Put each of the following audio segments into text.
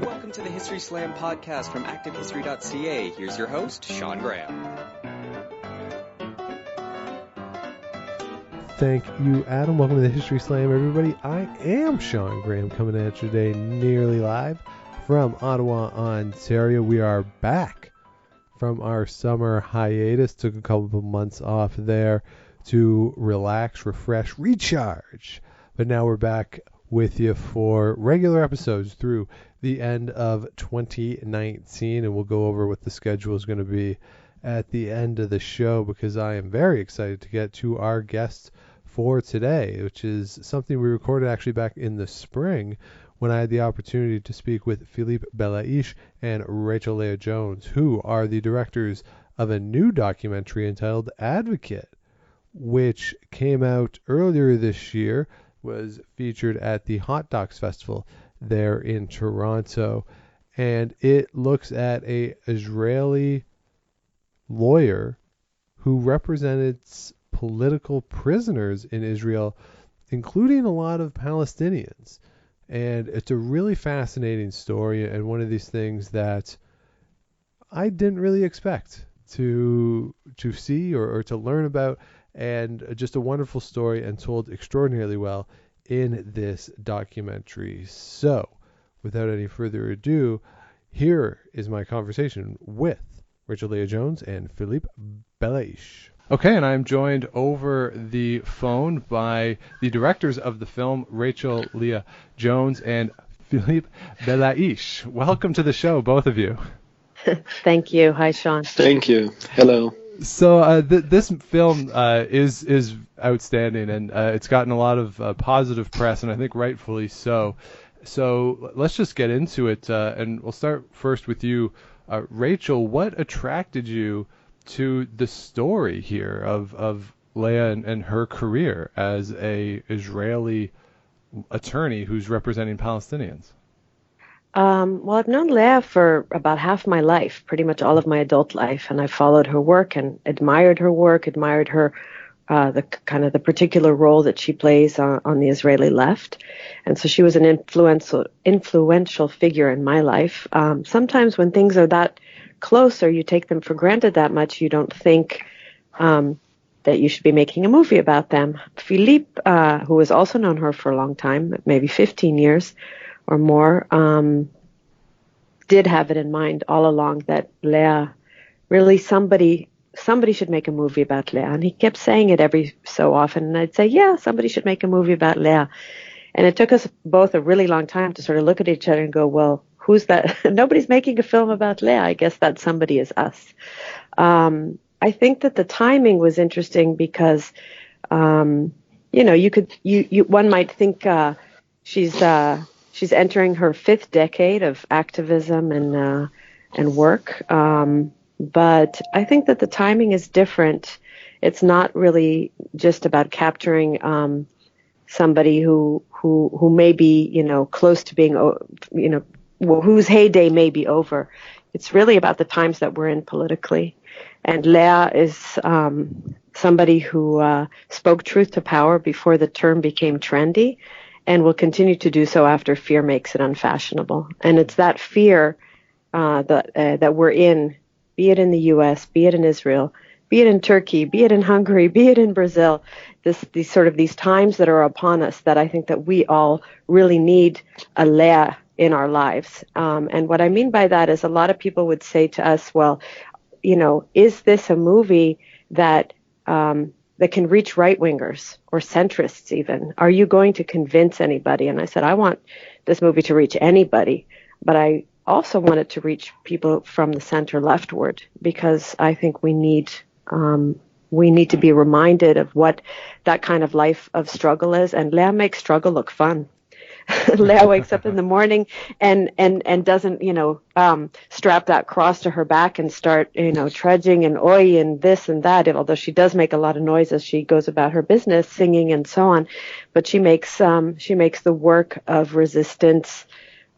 Welcome to the History Slam podcast from Activehistory.ca. Here's your host, Sean Graham. Thank you, Adam. Welcome to the History Slam, everybody. I am Sean Graham, coming at you today nearly live from Ottawa, Ontario. We are back from our summer hiatus. Took a couple of months off there to relax, refresh, recharge. But now we're back with you for regular episodes through the end of 2019, and we'll go over what the schedule is going to be at the end of the show, because I am very excited to get to our guest for today, which is something we recorded actually back in the spring when I had the opportunity to speak with Philippe Bellaiche and Rachel Lea Jones, who are the directors of a new documentary entitled Advocate, which came out earlier this year, was featured at the Hot Docs Festival there in Toronto, and it looks at a Israeli lawyer who represented political prisoners in Israel, including a lot of Palestinians. And it's a really fascinating story, and one of these things that I didn't really expect to see or to learn about, and just a wonderful story and told extraordinarily well in this documentary. So, without any further ado, here is my conversation with Rachel Lea Jones and Philippe Bellaiche. Okay, and I'm joined over the phone by the directors of the film, Rachel Lea Jones and Philippe Bellaiche. Welcome to the show, both of you. Thank you. Hi, Sean. Thank you. Hello. So this film is outstanding, and it's gotten a lot of positive press, and I think rightfully so. So let's just get into it, and we'll start first with you, Rachel. What attracted you to the story here of Leah and her career as a Israeli attorney who's representing Palestinians? Well, I've known Leah for about half my life, pretty much all of my adult life, and I followed her work and admired her work, admired her, the particular role that she plays on the Israeli left. And so she was an influential figure in my life. Sometimes when things are that close or you take them for granted that much, you don't think that you should be making a movie about them. Philippe, who has also known her for a long time, maybe 15 years or more, did have it in mind all along that Leah, really somebody should make a movie about Leah. And he kept saying it every so often, and I'd say, yeah, somebody should make a movie about Leah. And it took us both a really long time to sort of look at each other and go, well, who's that? Nobody's making a film about Leah. I guess that somebody is us. I think that the timing was interesting because, one might think she's entering her fifth decade of activism and work. But I think that the timing is different. It's not really just about capturing somebody who may be, close to being, whose heyday may be over. It's really about the times that we're in politically. And Leah is somebody who spoke truth to power before the term became trendy, and will continue to do so after fear makes it unfashionable. And it's that fear that we're in, be it in the U.S., be it in Israel, be it in Turkey, be it in Hungary, be it in Brazil, these times that are upon us, that I think that we all really need a Leah in our lives. And what I mean by that is a lot of people would say to us, well, is this a movie that can reach right-wingers or centrists even? Are you going to convince anybody? And I said, I want this movie to reach anybody, but I also want it to reach people from the center leftward, because I think we need to be reminded of what that kind of life of struggle is. And Leah makes struggle look fun. Leah wakes up in the morning and doesn't, strap that cross to her back and start, trudging and oi and this and that, although she does make a lot of noise as she goes about her business, singing and so on. But she makes the work of resistance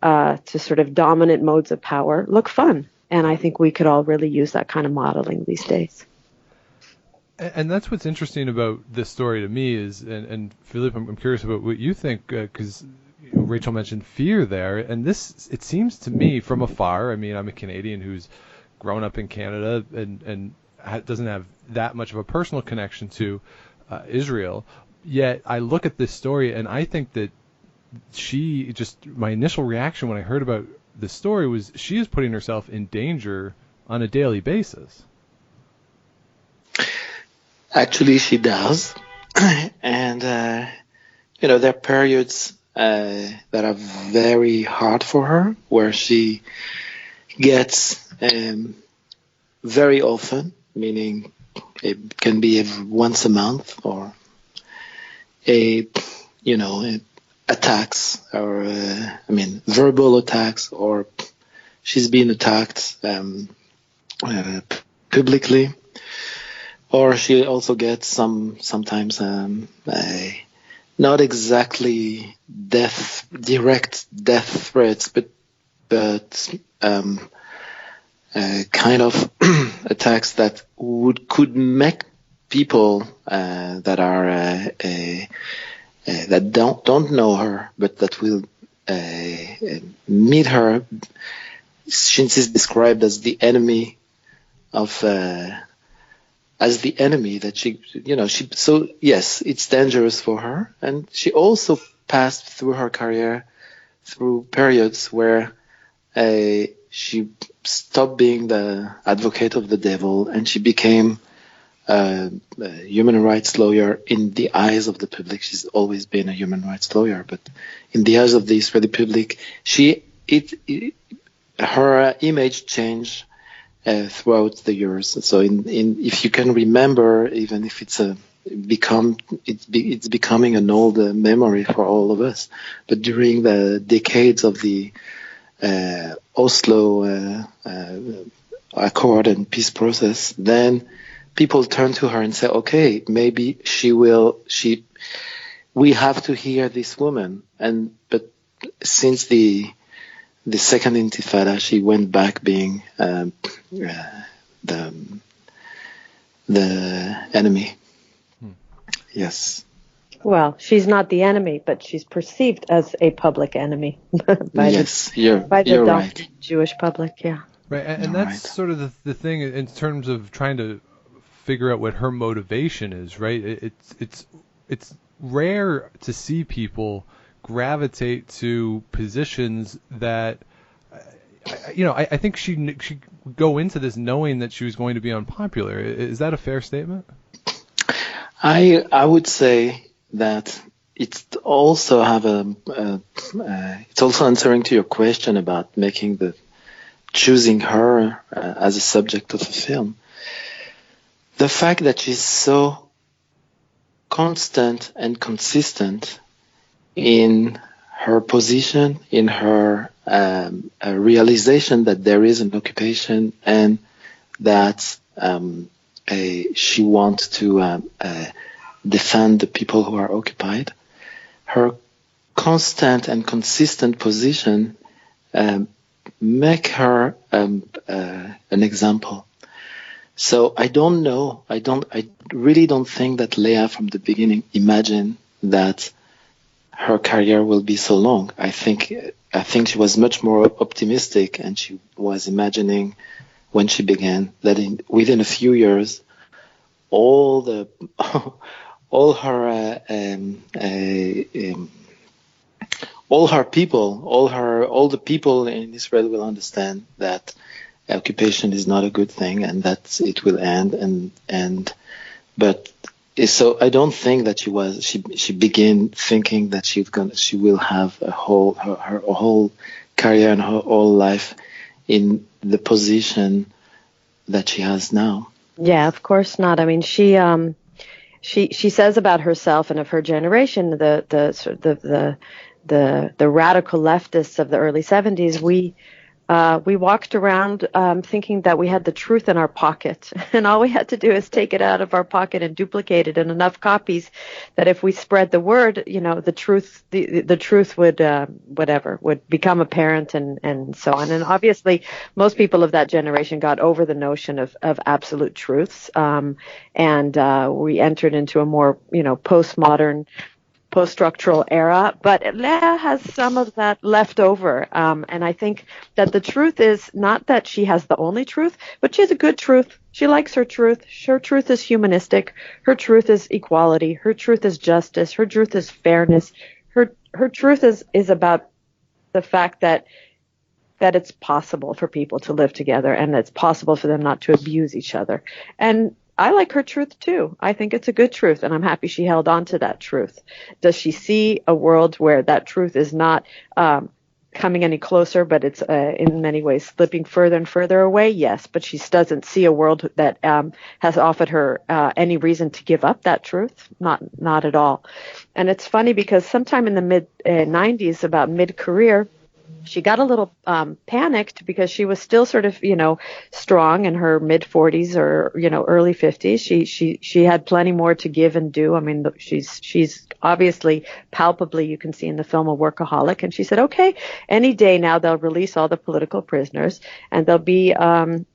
to sort of dominant modes of power look fun. And I think we could all really use that kind of modeling these days. And that's what's interesting about this story to me is, and Philippe, I'm curious about what you think, because Rachel mentioned fear there, and it seems to me from afar. I mean, I'm a Canadian who's grown up in Canada and doesn't have that much of a personal connection to Israel. Yet I look at this story and I think that my initial reaction when I heard about this story was she is putting herself in danger on a daily basis. Actually, she does. And, there are periods that are very hard for her, where she gets very often, meaning it can be once a month, or attacks, or verbal attacks, or she's been attacked publicly, or she also gets sometimes not exactly direct death threats, but kind of attacks that could make people that are that don't know her, but that will meet her. Since is described as the enemy that she. So yes, it's dangerous for her, and she also passed through her career through periods where she stopped being the advocate of the devil, and she became a human rights lawyer in the eyes of the public. She's always been a human rights lawyer, but in the eyes of the Israeli public, her image changed throughout the years. So if you can remember, even if it's becoming an old memory for all of us, but during the decades of the Oslo Accord and peace process, then people turn to her and say, okay, maybe we have to hear this woman. But since the second Intifada, she went back being the enemy. Yes. Well, she's not the enemy, but she's perceived as a public enemy by the right. Jewish public. Yeah. Right, and that's sort of the thing in terms of trying to figure out what her motivation is. Right, it's rare to see people gravitate to positions that. I think she go into this knowing that she was going to be unpopular. Is that a fair statement? I would say that it's also it's also answering to your question about choosing her as a subject of a film. The fact that she's so constant and consistent in her position, in her realization that there is an occupation, and that she wants to defend the people who are occupied. Her constant and consistent position make her an example. So I don't know. I really don't think that Leah from the beginning imagined that her career will be so long. I think she was much more optimistic, and she was imagining when she began that within a few years, all the people in Israel will understand that occupation is not a good thing, and that it will end. So I don't think that she began thinking that she will have her whole career and her whole life in the position that she has now. Yeah, of course not. I mean, she says about herself and of her generation, the radical leftists of the early 70s, we walked around thinking that we had the truth in our pocket, and all we had to do is take it out of our pocket and duplicate it in enough copies that if we spread the word, the truth would become apparent, and so on. And obviously, most people of that generation got over the notion of absolute truths, and we entered into a more postmodern post-structural era, but Leah has some of that left over. And I think that the truth is not that she has the only truth, but she has a good truth. She likes her truth. Her truth is humanistic. Her truth is equality. Her truth is justice. Her truth is fairness. Her truth is about the fact that it's possible for people to live together and it's possible for them not to abuse each other. And I like her truth too. I think it's a good truth, and I'm happy she held on to that truth. Does she see a world where that truth is not coming any closer, but it's in many ways slipping further and further away? Yes, but she doesn't see a world that has offered her any reason to give up that truth. Not at all. And it's funny because sometime in the mid-90s, about mid-career, she got a little panicked because she was still sort of, strong in her mid-40s or, early 50s. She had plenty more to give and do. I mean, she's obviously, palpably, you can see in the film, a workaholic. And she said, okay, any day now they'll release all the political prisoners and there'll be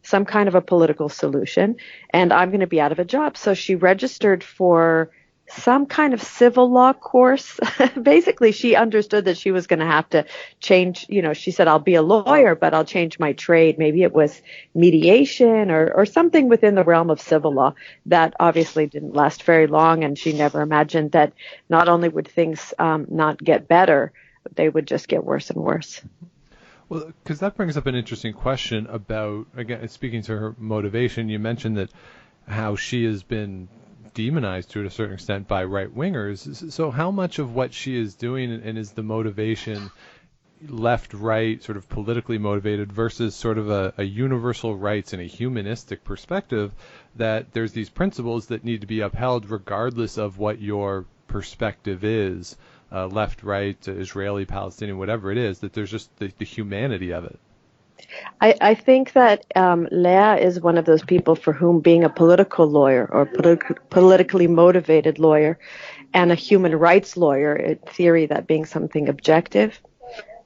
some kind of a political solution, and I'm going to be out of a job. So she registered for some kind of civil law course. Basically, she understood that she was going to have to change, she said, I'll be a lawyer, but I'll change my trade. Maybe it was mediation or something within the realm of civil law. That obviously didn't last very long, and she never imagined that not only would things not get better, but they would just get worse and worse. Well, because that brings up an interesting question about, again, speaking to her motivation. You mentioned that how she has been demonized to a certain extent by right-wingers. So how much of what she is doing and is the motivation left, right, sort of politically motivated versus sort of a universal rights and a humanistic perspective that there's these principles that need to be upheld regardless of what your perspective is, left, right, Israeli, Palestinian, whatever it is, that there's just the humanity of it? I think that Leah is one of those people for whom being a political lawyer or politically motivated lawyer and a human rights lawyer, in theory that being something objective,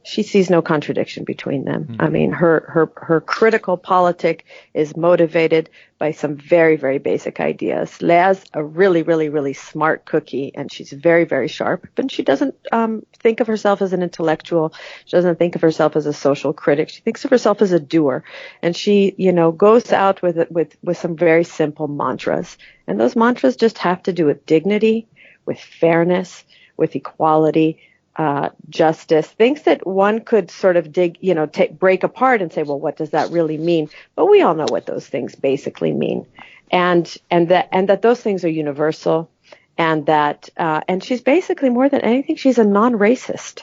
she sees no contradiction between them. Mm-hmm. I mean, her critical politic is motivated by some very, very basic ideas. Leah's a really, really, really smart cookie, and she's very, very sharp, but she doesn't think of herself as an intellectual. She doesn't think of herself as a social critic. She thinks of herself as a doer, and she, goes out with some very simple mantras, and those mantras just have to do with dignity, with fairness, with equality, justice, things that one could sort of break apart and say, well, what does that really mean? But we all know what those things basically mean, and that those things are universal, and that and she's basically, more than anything, she's a non-racist.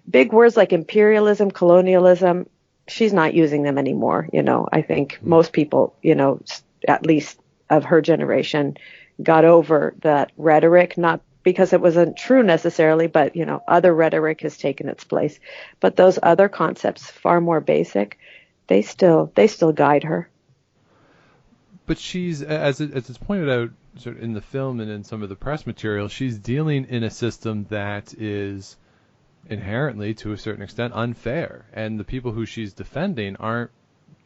Big words like imperialism, colonialism, she's not using them anymore. I think most people, at least of her generation, got over that rhetoric, not because it wasn't true necessarily, but, other rhetoric has taken its place. But those other concepts, far more basic, they still guide her. But she's, as it's pointed out sort of in the film and in some of the press material, she's dealing in a system that is inherently, to a certain extent, unfair. And the people who she's defending aren't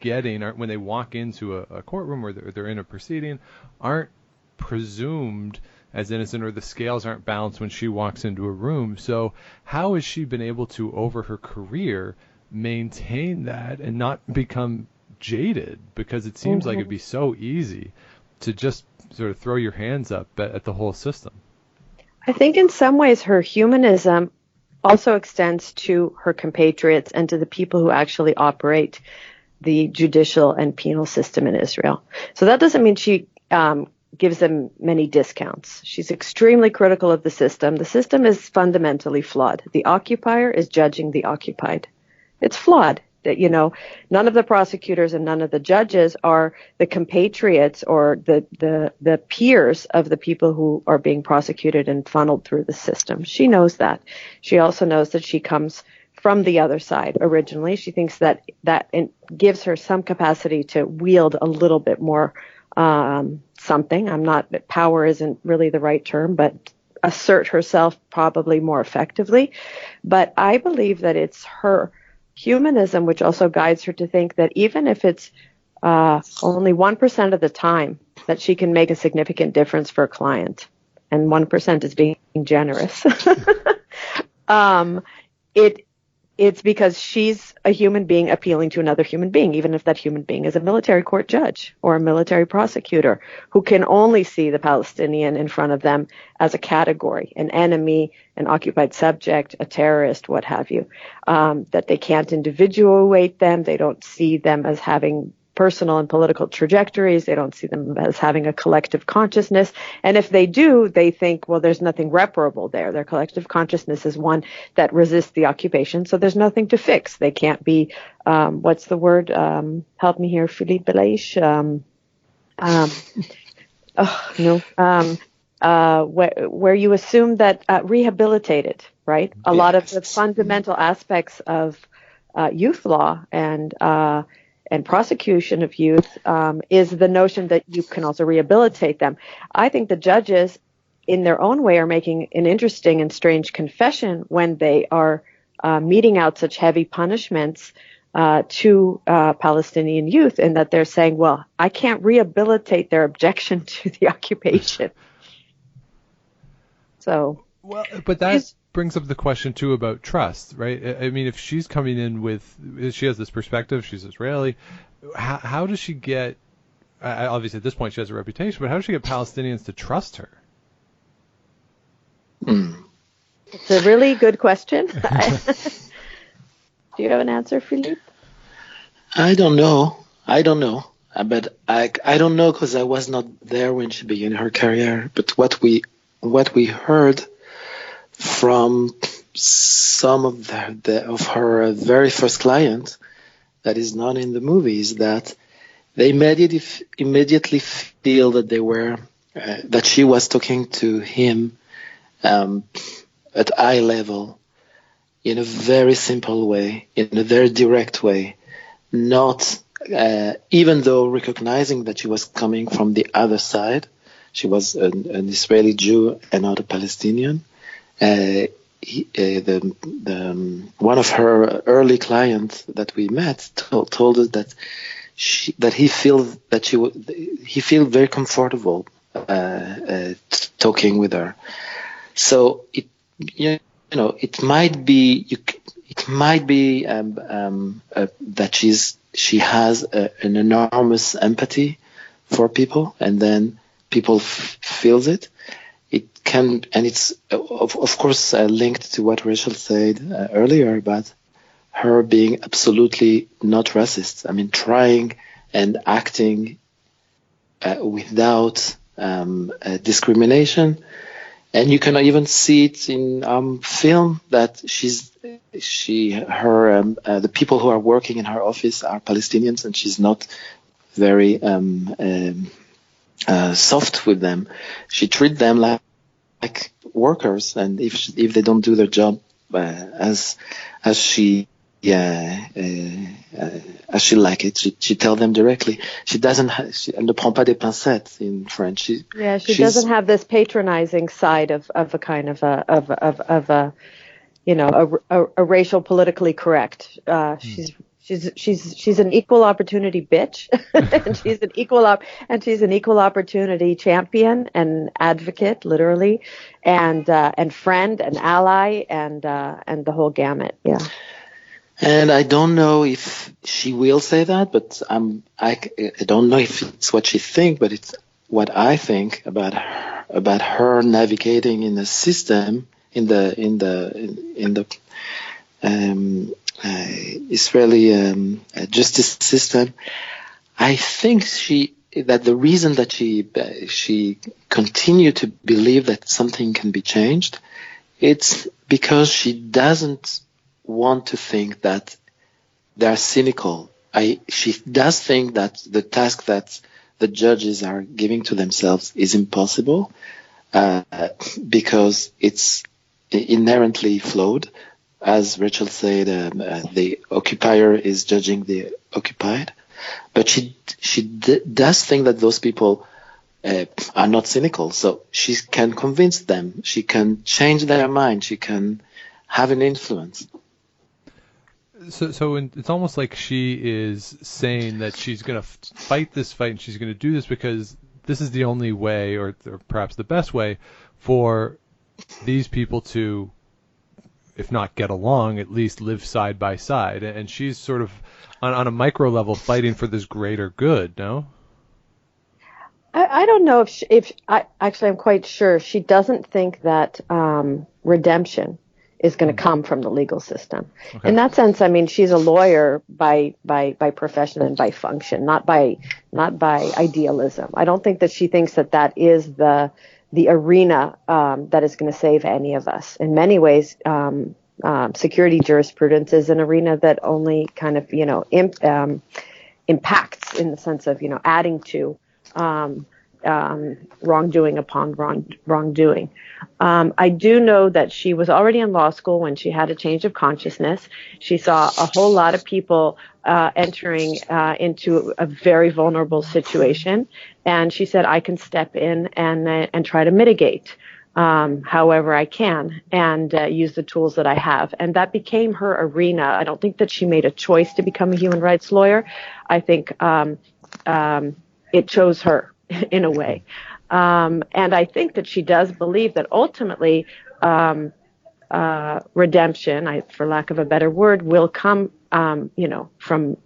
when they walk into a courtroom or they're in a proceeding, aren't presumed as innocent, or the scales aren't balanced when she walks into a room. So how has she been able to, over her career, maintain that and not become jaded? Because it seems like it'd be so easy to just sort of throw your hands up at the whole system. I think in some ways her humanism also extends to her compatriots and to the people who actually operate the judicial and penal system in Israel. So that doesn't mean she gives them many discounts. She's extremely critical of the system. The system is fundamentally flawed. The occupier is judging the occupied. It's flawed. That, none of the prosecutors and none of the judges are the compatriots or the peers of the people who are being prosecuted and funneled through the system. She knows that. She also knows that she comes from the other side originally. She thinks that it gives her some capacity to wield a little bit more something. Power isn't really the right term, but assert herself probably more effectively. But I believe that it's her humanism which also guides her to think that even if it's only 1% of the time that she can make a significant difference for a client, and 1% is being generous. It's because she's a human being appealing to another human being, even if that human being is a military court judge or a military prosecutor who can only see the Palestinian in front of them as a category, an enemy, an occupied subject, a terrorist, what have you, that they can't individuate them. They don't see them as having personal and political trajectories. They don't see them as having a collective consciousness. And if they do, they think, well, there's nothing reparable there. Their collective consciousness is one that resists the occupation, so there's nothing to fix. They can't be, what's the word? Help me here, Philippe, Bellaiche. Where you assume that rehabilitated, right? A lot of the fundamental aspects of youth law and prosecution of youth is the notion that you can also rehabilitate them. I think the judges, in their own way, are making an interesting and strange confession when they are meting out such heavy punishments to Palestinian youth, in that they're saying, well, I can't rehabilitate their objection to the occupation. So, well, but that brings up the question too about trust, right? I mean, if she's coming in she has this perspective, she's Israeli, how does she get, obviously at this point she has a reputation, but how does she get Palestinians to trust her? It's a really good question. Do you have an answer, Philippe? I don't know, but I don't know because I was not there when she began her career. But what we heard from some of her very first client that is not in the movie is that they immediately feel that they were that she was talking to him at eye level in a very simple way, in a very direct way, not even though recognizing that she was coming from the other side. She was an Israeli Jew and not a Palestinian. One of her early clients that we met told us that he feels very comfortable talking with her. So it might be that she has an enormous empathy for people, and then people feels it. It can, and it's of course linked to what Rachel said earlier about her being absolutely not racist. I mean, trying and acting without discrimination, and you can even see it in film that the people who are working in her office are Palestinians, and she's not very soft with them. She treats them like workers, and if they don't do their job as she like it, she tells them directly. She doesn't. Elle ne prend pas des pincettes in French. She doesn't have this patronizing side of a kind of a racial politically correct. She's an equal opportunity bitch, and she's an equal opportunity champion and advocate, literally, and friend and ally and the whole gamut. Yeah. And I don't know if she will say that, but I don't know if it's what she thinks, but it's what I think about her navigating in the system, in the Israeli justice system. I think that the reason that she continued to believe that something can be changed, it's because she doesn't want to think that they are cynical. She does think that the task that the judges are giving to themselves is impossible because it's inherently flawed. As Rachel said, the occupier is judging the occupied. But she does think that those people are not cynical. So she can convince them. She can change their mind. She can have an influence. So it's almost like she is saying that she's going to fight this fight and she's going to do this because this is the only way, or perhaps the best way, for these people to, if not get along, at least live side by side. And she's sort of on a micro level fighting for this greater good, no? I don't know if I'm quite sure she doesn't think that redemption is going to come from the legal system. Okay. In that sense, I mean, she's a lawyer by profession and by function, not by idealism. I don't think that she thinks that is the arena that is going to save any of us. In many ways, security jurisprudence is an arena that only kind of impacts in the sense of adding to wrongdoing upon wrongdoing. I do know that she was already in law school when she had a change of consciousness. She saw a whole lot of people entering into a very vulnerable situation, and she said, I can step in and try to mitigate however I can and use the tools that I have. And that became her arena. I don't think that she made a choice to become a human rights lawyer. I think it chose her in a way. And I think that she does believe that ultimately redemption, for lack of a better word, will come from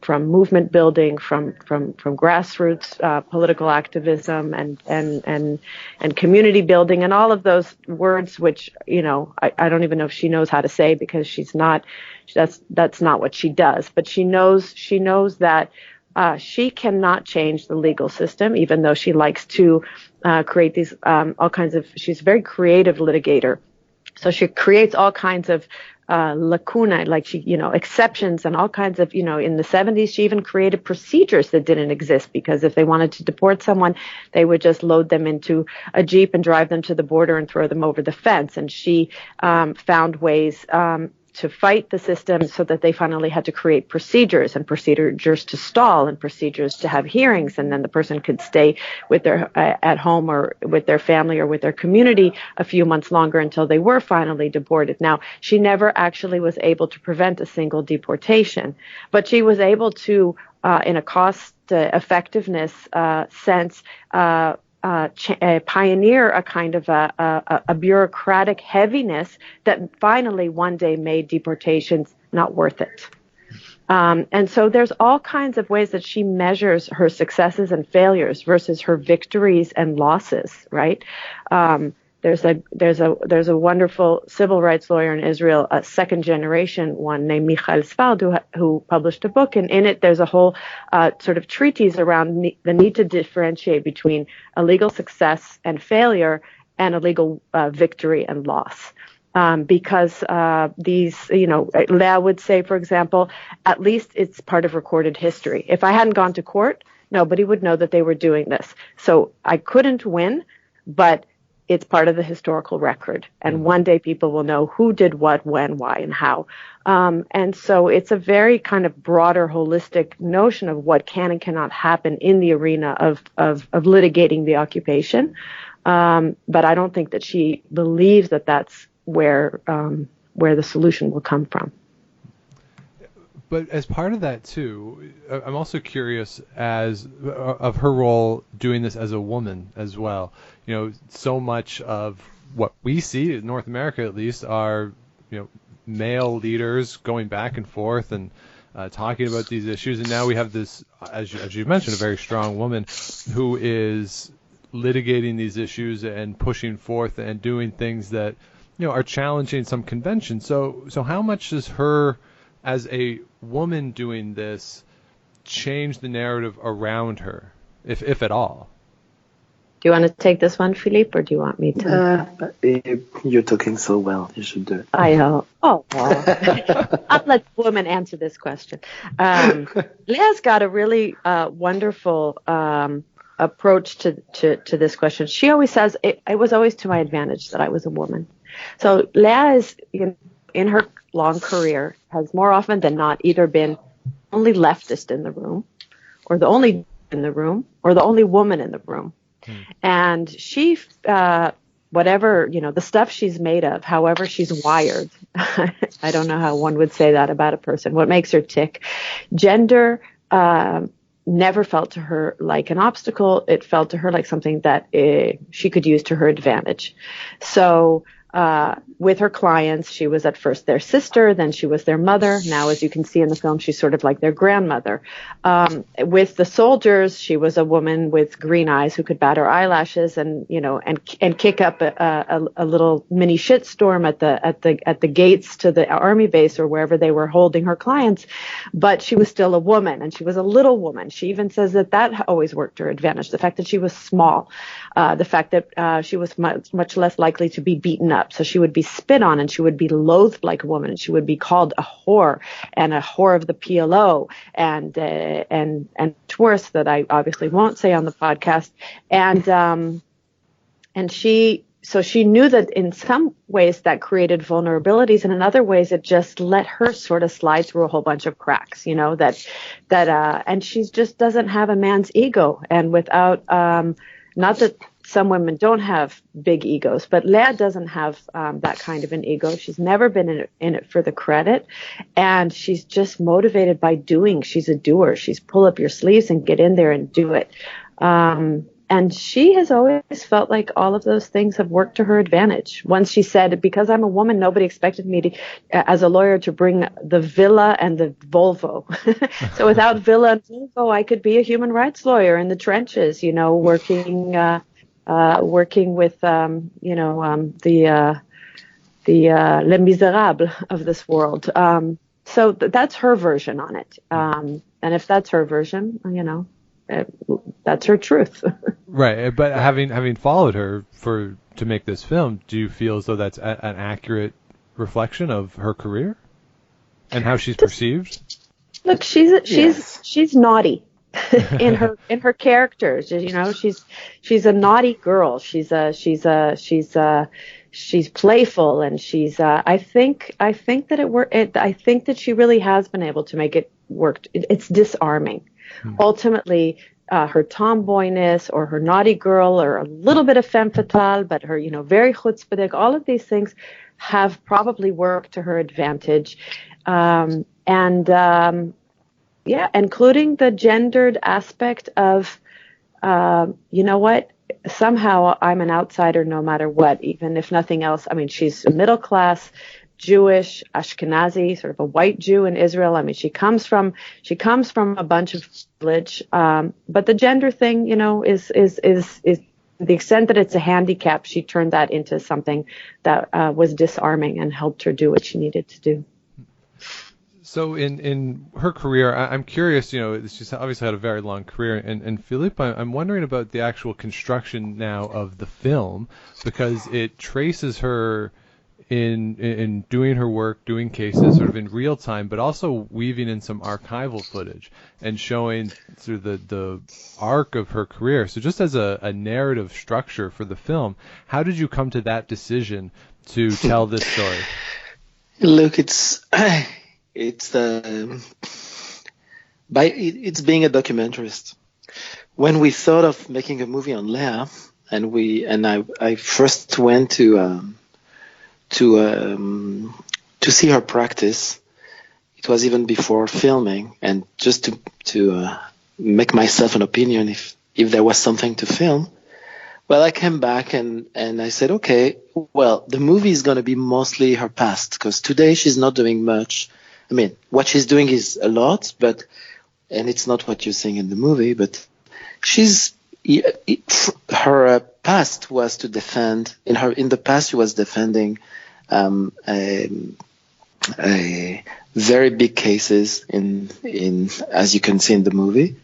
movement building, from grassroots political activism and community building, and all of those words which I don't even know if she knows how to say, because that's not what she does. But she knows that she cannot change the legal system, even though she likes to create these all kinds of. She's a very creative litigator, so she creates all kinds of lacuna, like exceptions and all kinds of, in the 70s, she even created procedures that didn't exist, because if they wanted to deport someone, they would just load them into a Jeep and drive them to the border and throw them over the fence. And she found ways to fight the system so that they finally had to create procedures to stall and procedures to have hearings, and then the person could stay with their at home or with their family or with their community a few months longer until they were finally deported. Now, she never actually was able to prevent a single deportation, but she was able to, in a cost effectiveness sense, pioneer a kind of a bureaucratic heaviness that finally one day made deportations not worth it. And so there's all kinds of ways that she measures her successes and failures versus her victories and losses, right? There's a wonderful civil rights lawyer in Israel, a second generation one named Michael Sfard, who published a book, and in it there's a whole sort of treatise around the need to differentiate between a legal success and failure and a legal victory and loss. Because these, Leah would say, for example, at least it's part of recorded history. If I hadn't gone to court, nobody would know that they were doing this. So I couldn't win, but it's part of the historical record. And one day people will know who did what, when, why, and how. And so it's a very kind of broader, holistic notion of what can and cannot happen in the arena of litigating the occupation. But I don't think that she believes that that's where the solution will come from. But as part of that too, I'm also curious of her role doing this as a woman as well. So much of what we see in North America, at least, are male leaders going back and forth and talking about these issues, and now we have this, as you mentioned, a very strong woman who is litigating these issues and pushing forth and doing things that are challenging some conventions. So how much does her, as a woman doing this, change the narrative around her, if at all? Do you want to take this one, Philippe, or do you want me to? You're talking so well. You should do it. I know. Oh, well. I'll let the woman answer this question. Leah's got a really wonderful approach to this question. She always says, it was always to my advantage that I was a woman. So Leah is, in her long career, has more often than not either been only leftist in the room, or the only in the room, or the only woman in the room. And she, whatever, the stuff she's made of, however she's wired, I don't know how one would say that about a person, what makes her tick, gender never felt to her like an obstacle. It felt to her like something that she could use to her advantage. So with her clients, she was at first their sister, then she was their mother. Now, as you can see in the film, she's sort of like their grandmother. With the soldiers, she was a woman with green eyes who could bat her eyelashes and, you know, and kick up a little mini shitstorm at the gates to the army base or wherever they were holding her clients. But she was still a woman, and she was a little woman. She even says that always worked to her advantage. The fact that she was small, the fact that she was much less likely to be beaten up. So she would be spit on, and she would be loathed like a woman. She would be called a whore, and a whore of the PLO, and worse that I obviously won't say on the podcast. And she knew that in some ways that created vulnerabilities, and in other ways it just let her sort of slide through a whole bunch of cracks, you know, and she just doesn't have a man's ego. And without, not that some women don't have big egos, but Leah doesn't have that kind of an ego. She's never been in it for the credit, and she's just motivated by doing. She's a doer. She's pull up your sleeves and get in there and do it. And she has always felt like all of those things have worked to her advantage. Once she said, because I'm a woman, nobody expected me to, as a lawyer, to bring the villa and the Volvo. So without villa and Volvo, I could be a human rights lawyer in the trenches, you know, working with, the Les Miserables of this world. So that's her version on it. And if that's her version, you know, that's her truth. Right. But having followed her to make this film, do you feel as though that's an accurate reflection of her career and how she's perceived? Look, she's naughty. in her characters, you know, she's a naughty girl. She's playful, and she's I think that it worked. I think that she really has been able to make it work. It's disarming. Ultimately, her tomboyness or her naughty girl or a little bit of femme fatale, but her, you know, very chutzpahdik, all of these things have probably worked to her advantage. Yeah, including the gendered aspect of, you know what, somehow I'm an outsider no matter what, even if nothing else. I mean, she's a middle class, Jewish, Ashkenazi, sort of a white Jew in Israel. I mean, she comes from a bunch of privilege. But the gender thing, you know, is the extent that it's a handicap, she turned that into something that was disarming and helped her do what she needed to do. So in her career, I'm curious, you know, she's obviously had a very long career, and Philippe, I'm wondering about the actual construction now of the film, because it traces her in doing her work, doing cases sort of in real time, but also weaving in some archival footage and showing sort of the arc of her career. So just as a narrative structure for the film, how did you come to that decision to tell this story? Look, it's being a documentarist. When we thought of making a movie on Leah, and I first went to see her practice. It was even before filming, and just to make myself an opinion if there was something to film. Well, I came back and I said, okay, well, the movie is going to be mostly her past, because today she's not doing much. I mean, what she's doing is a lot, and it's not what you're seeing in the movie, but her past was to defend, in the past she was defending a very big cases in as you can see in the movie,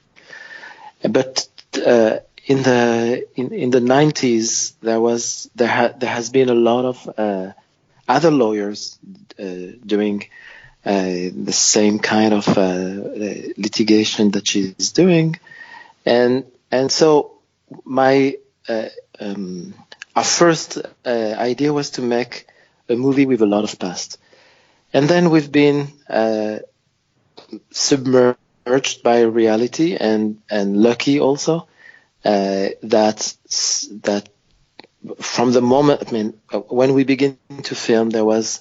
but in the 90s there has been a lot of other lawyers doing the same kind of litigation that she's doing, and so our first idea was to make a movie with a lot of past, and then we've been submerged by reality and lucky also that from the moment, I mean, when we began to film, there was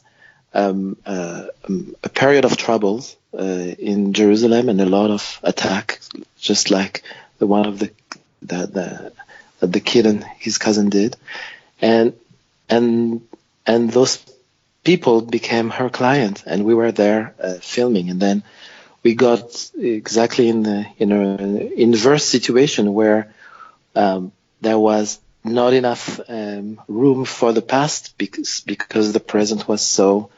a period of troubles in Jerusalem and a lot of attacks, just like the one of the kid and his cousin did, and those people became her client, and we were there filming, and then we got exactly in an inverse situation where there was not enough room for the past because the present was so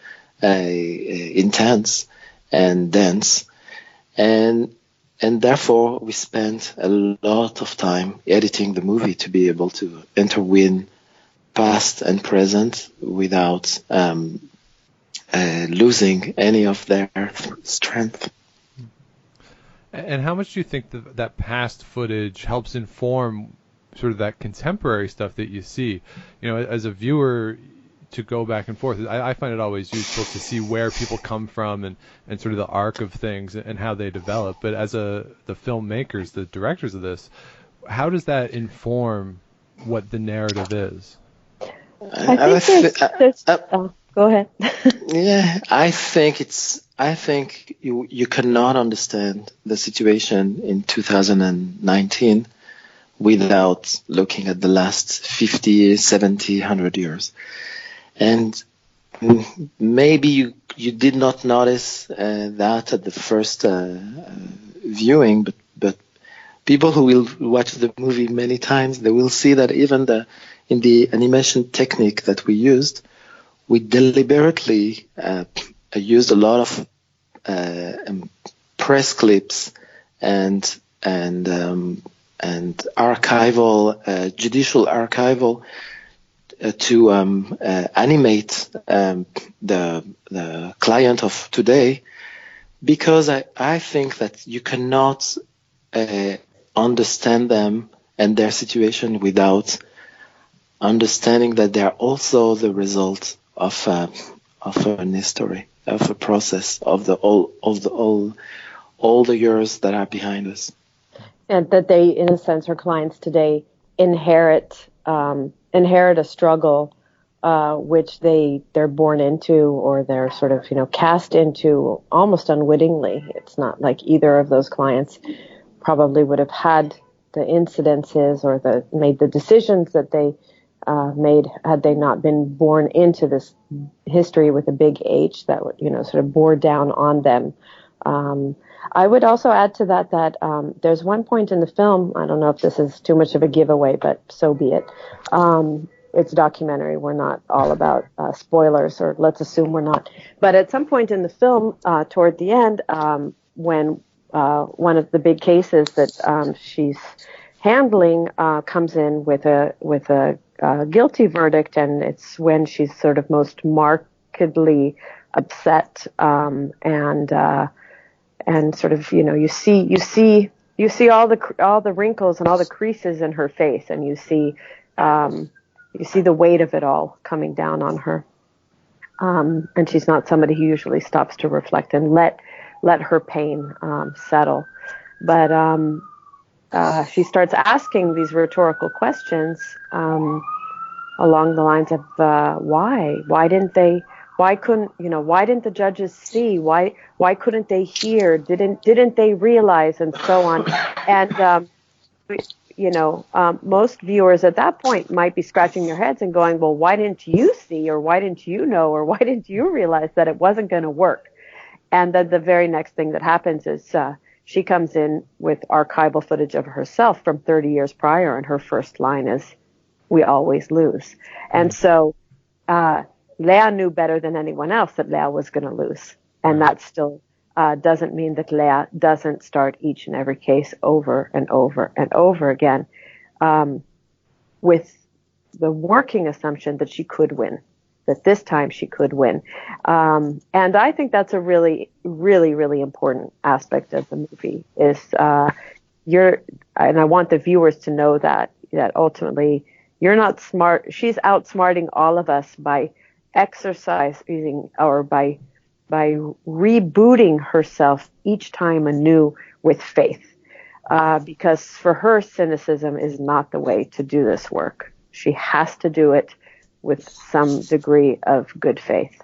intense and dense, and therefore we spent a lot of time editing the movie to be able to intertwine past and present without losing any of their strength. And how much do you think that past footage helps inform sort of that contemporary stuff that you see? You know, as a viewer, to go back and forth, I find it always useful to see where people come from and sort of the arc of things and how they develop. But as the filmmakers, the directors of this, how does that inform what the narrative is? I think go ahead. Yeah, I think you cannot understand the situation in 2019 without looking at the last 50, 70, 100 years. And maybe you did not notice that at the first viewing, but people who will watch the movie many times, they will see that even in the animation technique that we used, we deliberately used a lot of press clips and archival, judicial archival to animate the client of today, because I think that you cannot understand them and their situation without understanding that they are also the result of an history, of a process, of all the years that are behind us. And that they, in a sense, her clients today inherit a struggle which they're born into, or they're sort of cast into almost unwittingly. It's not like either of those clients probably would have had the incidences or made the decisions that they made had they not been born into this history with a big H that would sort of bore down on them. I would also add to that there's one point in the film, I don't know if this is too much of a giveaway, but so be it. It's a documentary. We're not all about spoilers, or let's assume we're not. But at some point in the film, toward the end, when one of the big cases that she's handling comes in with a guilty verdict, and it's when she's sort of most markedly upset, and sort of you see all the wrinkles and all the creases in her face, and you see the weight of it all coming down on her, and she's not somebody who usually stops to reflect and let her pain settle, but she starts asking these rhetorical questions along the lines of why didn't the judges see, why couldn't they hear, didn't they realize, and so on. And most viewers at that point might be scratching their heads and going, well, why didn't you see, or why didn't you know, or why didn't you realize that it wasn't going to work? And then the very next thing that happens is she comes in with archival footage of herself from 30 years prior, and her first line is, "We always lose." And so Leah knew better than anyone else that Leah was going to lose. And that still doesn't mean that Leah doesn't start each and every case over and over and over again with the working assumption that she could win, that this time she could win. And I think that's a really, really, really important aspect of the movie is and I want the viewers to know that ultimately you're not smart. She's outsmarting all of us by exercising or by rebooting herself each time anew with faith. Because for her, cynicism is not the way to do this work. She has to do it with some degree of good faith.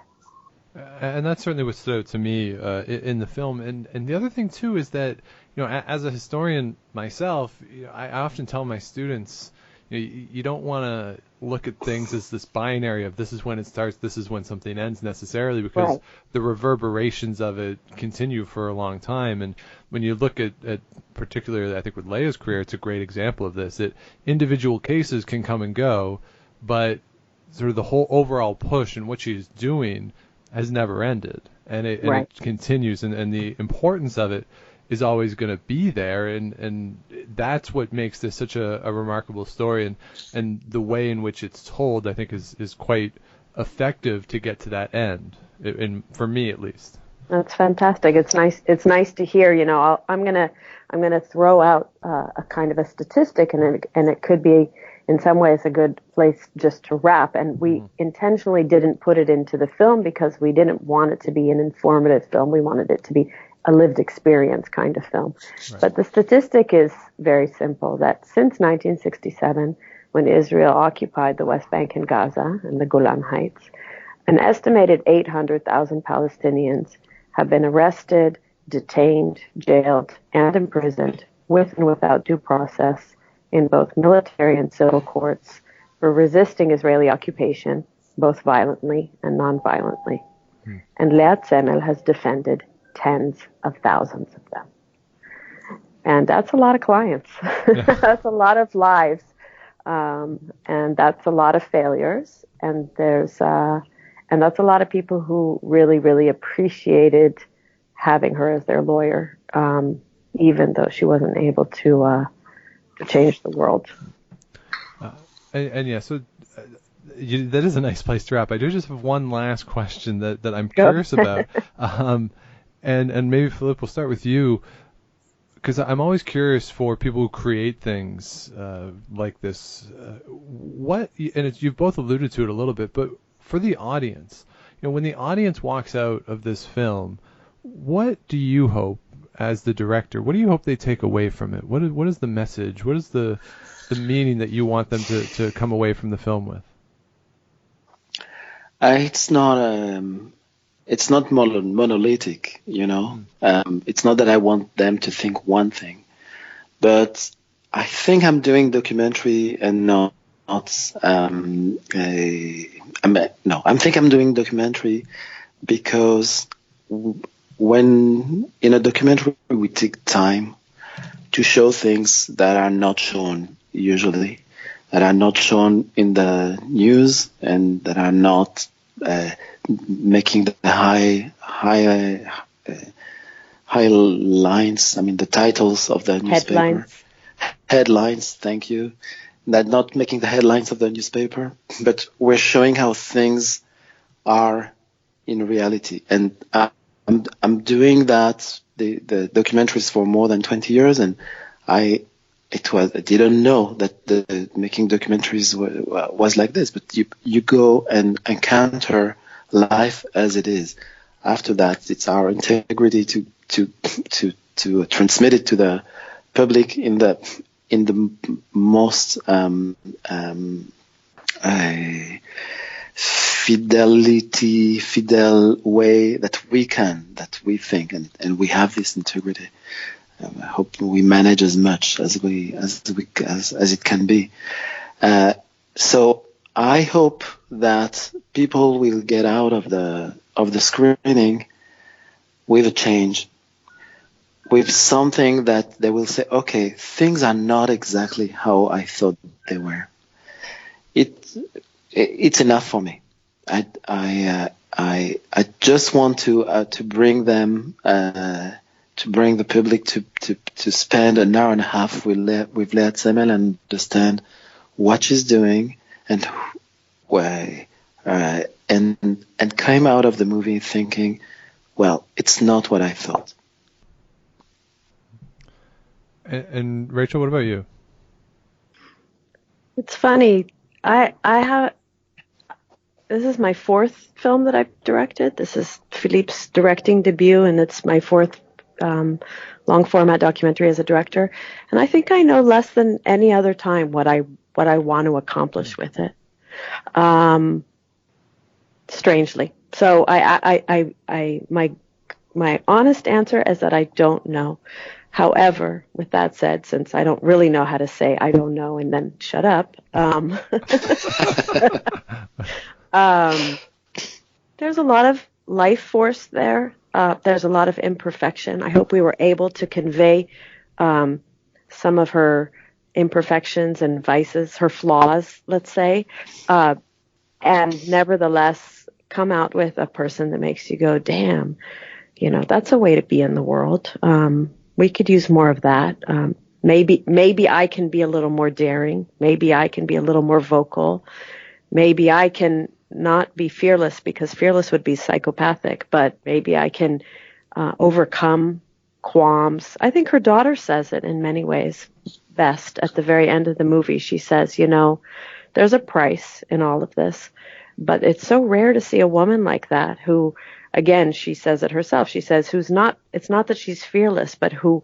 And that's certainly what stood out to me in the film. And the other thing too is that, as a historian myself, I often tell my students, you don't want to look at things as this binary of this is when it starts, this is when something ends necessarily, because Right. the reverberations of it continue for a long time. And when you look at particularly, I think with Leah's career, it's a great example of this. That individual cases can come and go, but sort of the whole overall push and what she's doing has never ended, and Right. it continues, and the importance of it is always going to be there, and that's what makes this such a remarkable story, and the way in which it's told, I think, is quite effective to get to that end, for me at least. That's fantastic. It's nice. It's nice to hear. I'm gonna throw out a kind of a statistic, and it could be in some ways a good place just to wrap. And we intentionally didn't put it into the film because we didn't want it to be an informative film. We wanted it to be a lived experience kind of film. Right. But the statistic is very simple, that since 1967, when Israel occupied the West Bank and Gaza and the Golan Heights, an estimated 800,000 Palestinians have been arrested, detained, jailed, and imprisoned with and without due process in both military and civil courts for resisting Israeli occupation, both violently and non-violently. And Lea Tsemel has defended tens of thousands of them. And that's a lot of clients. Yeah. That's a lot of lives. And that's a lot of failures. And that's a lot of people who really, really appreciated having her as their lawyer, even though she wasn't able to change the world. And yeah, so that is a nice place to wrap. I do just have one last question that I'm curious about, and maybe Philippe, we'll start with you, because I'm always curious for people who create things like this. You've both alluded to it a little bit, but for the audience, when the audience walks out of this film, what do you hope, as the director, what do you hope they take away from it? What is the message? What is the meaning that you want them to come away from the film with? It's not monolithic, It's not that I want them to think one thing, but I think I'm doing documentary and I think I'm doing documentary because when in a documentary we take time to show things that are not shown usually, that are not shown in the news, and that are not making the high lines. The titles of the newspaper. Headlines. Thank you. That not making the headlines of the newspaper, but we're showing how things are in reality. And I'm doing that, the documentaries, for more than 20 years, and I didn't know that the making documentaries was like this. But you go and encounter life as it is. After that, it's our integrity to transmit it to the public in the most fidel way that we think, and we have this integrity. I hope we manage as much as it can be. So I hope that people will get out of the screening with a change, with something that they will say, okay, things are not exactly how I thought they were. It's enough for me. I just want to bring them, to bring the public to spend an hour and a half with Lea Tsemel and understand what she's doing and why, and came out of the movie thinking, well, it's not what I thought. And Rachel, what about you? It's funny. This is my fourth film that I've directed. This is Philippe's directing debut, and it's my fourth long format documentary as a director. And I think I know less than any other time what I want to accomplish with it. strangely. So my honest answer is that I don't know. However, with that said, since I don't really know how to say I don't know and then shut up, there's a lot of life force there. There's a lot of imperfection. I hope we were able to convey some of her imperfections and vices, her flaws, let's say, and nevertheless come out with a person that makes you go, damn, that's a way to be in the world. We could use more of that. Maybe I can be a little more daring. Maybe I can be a little more vocal. Maybe I can not be fearless, because fearless would be psychopathic, but maybe I can overcome qualms. I think her daughter says it in many ways best at the very end of the movie. She says, there's a price in all of this, but it's so rare to see a woman like that who, again, she says it herself. She says, it's not that she's fearless, but who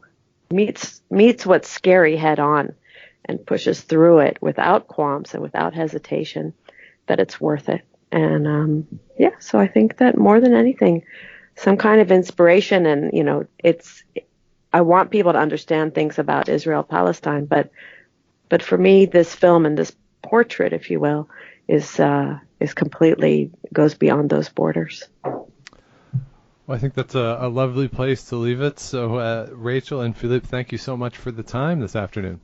meets what's scary head on and pushes through it without qualms and without hesitation, that it's worth it. And so I think that more than anything, some kind of inspiration, and I want people to understand things about Israel, Palestine, but for me, this film and this portrait, if you will, is completely goes beyond those borders. Well, I think that's a lovely place to leave it. So, Rachel and Philippe, thank you so much for the time this afternoon.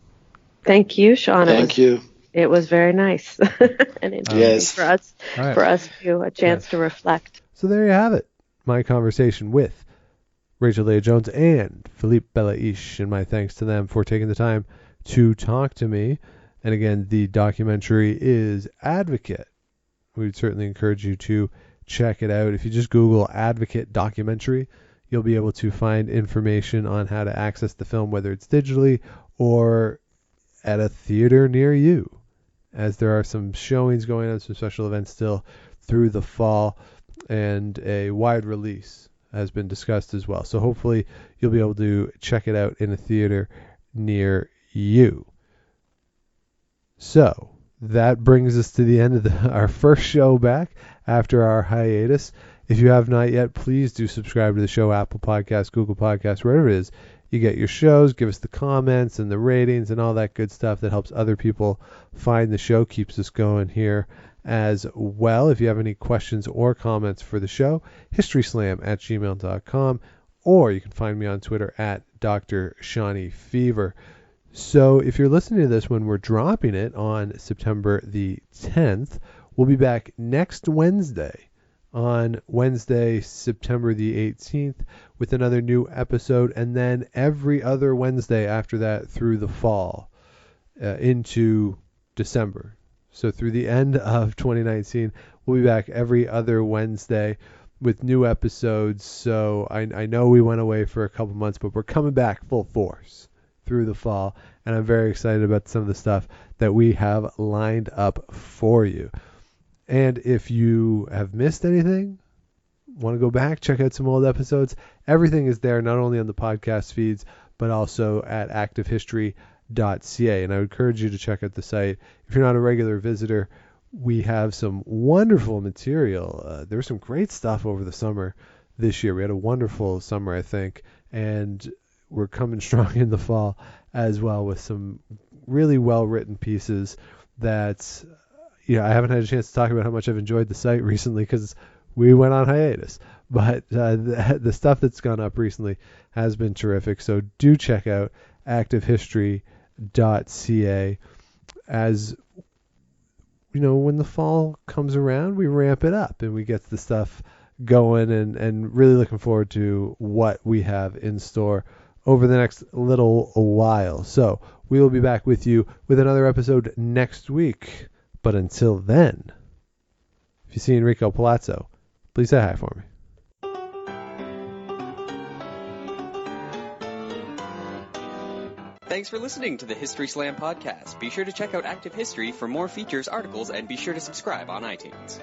Thank you, Sean. Thank you. It was very nice and interesting for us to a chance to reflect. So there you have it. My conversation with Rachel Leah Jones and Philippe Bellaiche, and my thanks to them for taking the time to talk to me. And again, the documentary is Advocate. We'd certainly encourage you to check it out. If you just Google Advocate documentary, you'll be able to find information on how to access the film, whether it's digitally or at a theater near you, as there are some showings going on, some special events still through the fall, and a wide release has been discussed as well. So hopefully you'll be able to check it out in a theater near you. So that brings us to the end of our first show back after our hiatus. If you have not yet, please do subscribe to the show, Apple Podcasts, Google Podcasts, wherever it is you get your shows. Give us the comments and the ratings and all that good stuff that helps other people find the show, keeps us going here as well. If you have any questions or comments for the show, historyslam@gmail.com, or you can find me on Twitter at Dr. Shawnee Fever. So if you're listening to this when we're dropping it on September the 10th, we'll be back next Wednesday, on Wednesday, September the 18th, with another new episode, and then every other Wednesday after that through the fall, into December. So through the end of 2019, we'll be back every other Wednesday with new episodes. So I know we went away for a couple months, but we're coming back full force through the fall, and I'm very excited about some of the stuff that we have lined up for you. And if you have missed anything, want to go back, check out some old episodes, everything is there, not only on the podcast feeds, but also at Activehistory.ca. And I would encourage you to check out the site. If you're not a regular visitor, we have some wonderful material. There was some great stuff over the summer this year. We had a wonderful summer, I think, and we're coming strong in the fall as well with some really well-written pieces that... I haven't had a chance to talk about how much I've enjoyed the site recently because we went on hiatus. But the stuff that's gone up recently has been terrific. So do check out Activehistory.ca. As when the fall comes around, we ramp it up and we get the stuff going, and really looking forward to what we have in store over the next little while. So we will be back with you with another episode next week. But until then, if you see Enrico Palazzo, please say hi for me. Thanks for listening to the History Slam podcast. Be sure to check out Active History for more features, articles, and be sure to subscribe on iTunes.